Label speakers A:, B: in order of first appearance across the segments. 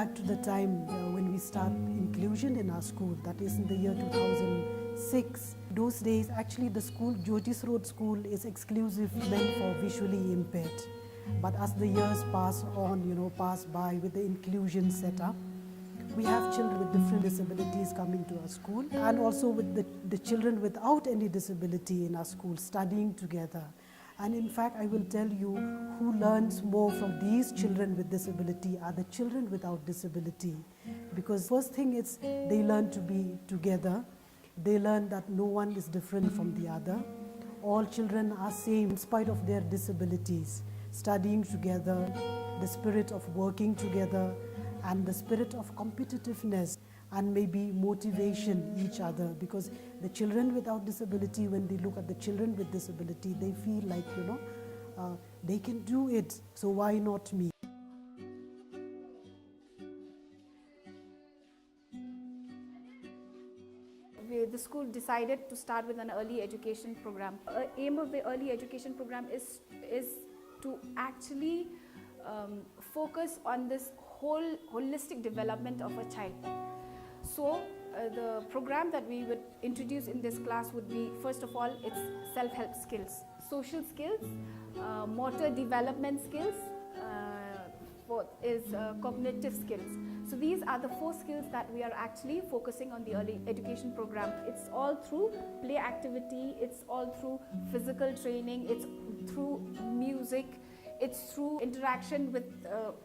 A: back to the time when we start inclusion in our school, that is in the year 2006. Those days, actually the school, Jyotis Road School, is exclusive meant for visually impaired. But as the years pass on, pass by with the inclusion setup, we have children with different disabilities coming to our school, and also with the children without any disability in our school studying together. And in fact, I will tell you, who learns more from these children with disability are the children without disability. Because first thing is they learn to be together. They learn that no one is different from the other. All children are same in spite of their disabilities. Studying together, the spirit of working together, and the spirit of competitiveness and maybe motivation each other, because the children without disability, when they look at the children with disability, they feel like, they can do it, so why not me?
B: The school decided to start with an early education program. Aim of the early education program is to actually focus on this whole holistic development of a child. So the program that we would introduce in this class would be, first of all, it's self-help skills, social skills, motor development skills, cognitive skills. So these are the 4 skills that we are actually focusing on the early education program. It's all through play activity, it's all through physical training, it's through music, it's through interaction with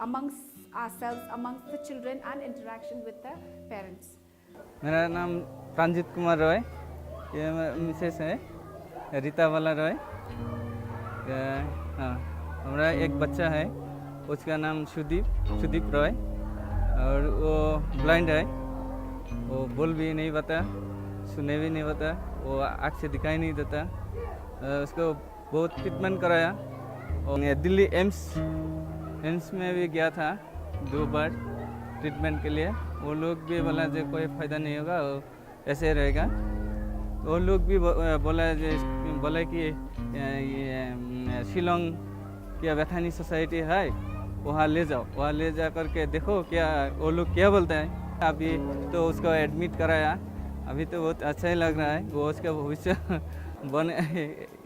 B: amongst ourselves, amongst the children, and interaction with the parents.
C: मेरा नाम प्रांजित कुमार रॉय, ये Mrs है रीता वाला रॉय। हाँ, हमारा एक बच्चा है, उसका नाम सुदीप रॉय, और वो ब्लाइंड है, वो बोल भी नहीं पाता, सुने भी नहीं पाता, वो आँख से दिखाई नहीं देता। उसको बहुत ट्रीटमेंट कराया, और दिल्ली एम्स में भी गया था 2 बार ट्रीटमेंट के लिए। वो लोग भी बोला जो कोई फ़ायदा नहीं होगा, वो ऐसे रहेगा। वो लोग भी बोला कि शिलोंग की वैथानी सोसाइटी है, वहाँ ले जाओ, वहाँ ले जा करके देखो क्या वो लोग क्या बोलते हैं। अभी तो उसको एडमिट कराया, अभी तो बहुत अच्छा ही लग रहा है। वो उसका भविष्य बने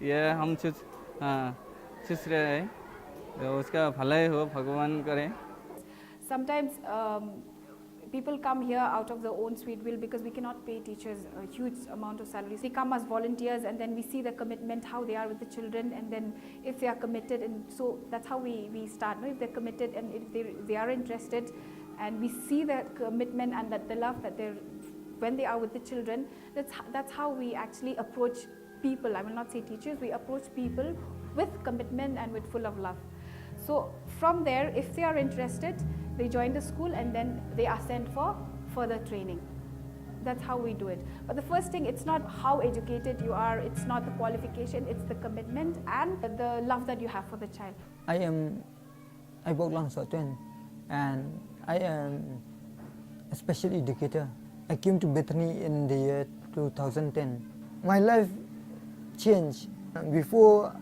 C: ये हम सोच रहे हैं, तो उसका भलाई हो, भगवान करे।
B: Sometimes people come here out of their own sweet will, because we cannot pay teachers a huge amount of salaries. They come as volunteers, and then we see the commitment, how they are with the children, and then if they are committed, and so that's how we start. If they're committed and if they are interested, and we see that commitment and that the love that when they are with the children, that's how we actually approach people. I will not say teachers, we approach people with commitment and with full of love. So from there, if they are interested, they join the school, and then they are sent for further training. That's how we do it. But the first thing, it's not how educated you are, it's not the qualification, it's the commitment and the love that you have for the child.
D: I work long Twin, and I am a special educator. I came to Bethany in the year 2010. My life changed. Before,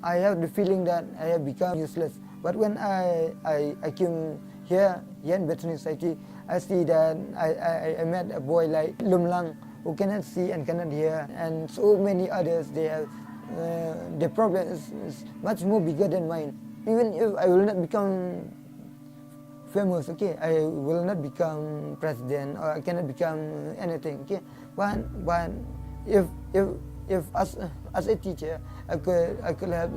D: I have the feeling that I have become useless. But when I came here in Bethany Society, I see that I met a boy like Lum Lang, who cannot see and cannot hear, and so many others. They have the problem is much more bigger than mine. Even if I will not become famous, okay, I will not become president, or I cannot become anything, okay. But if as a teacher, I could help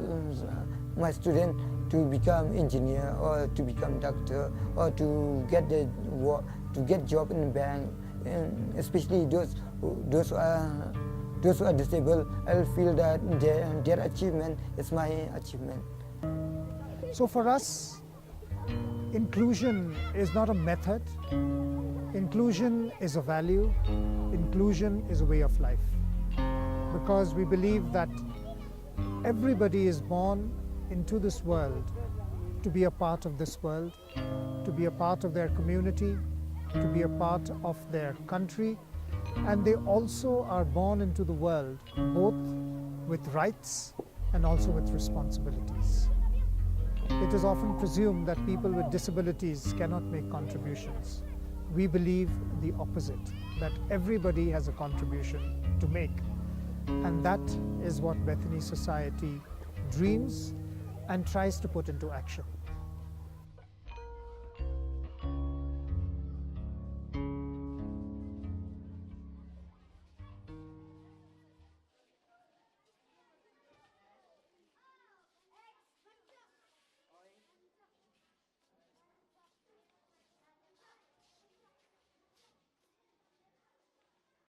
D: my student to become engineer, or to become doctor, or to get the work, to get job in the bank, and especially those who are disabled. I feel that their achievement is my achievement.
E: So for us, inclusion is not a method. Inclusion is a value. Inclusion is a way of life. Because we believe that everybody is born into this world to be a part of this world, to be a part of their community, to be a part of their country, and they also are born into the world both with rights and also with responsibilities. It is often presumed that people with disabilities cannot make contributions. We believe the opposite, that everybody has a contribution to make. And that is what Bethany Society dreams and tries to put into action.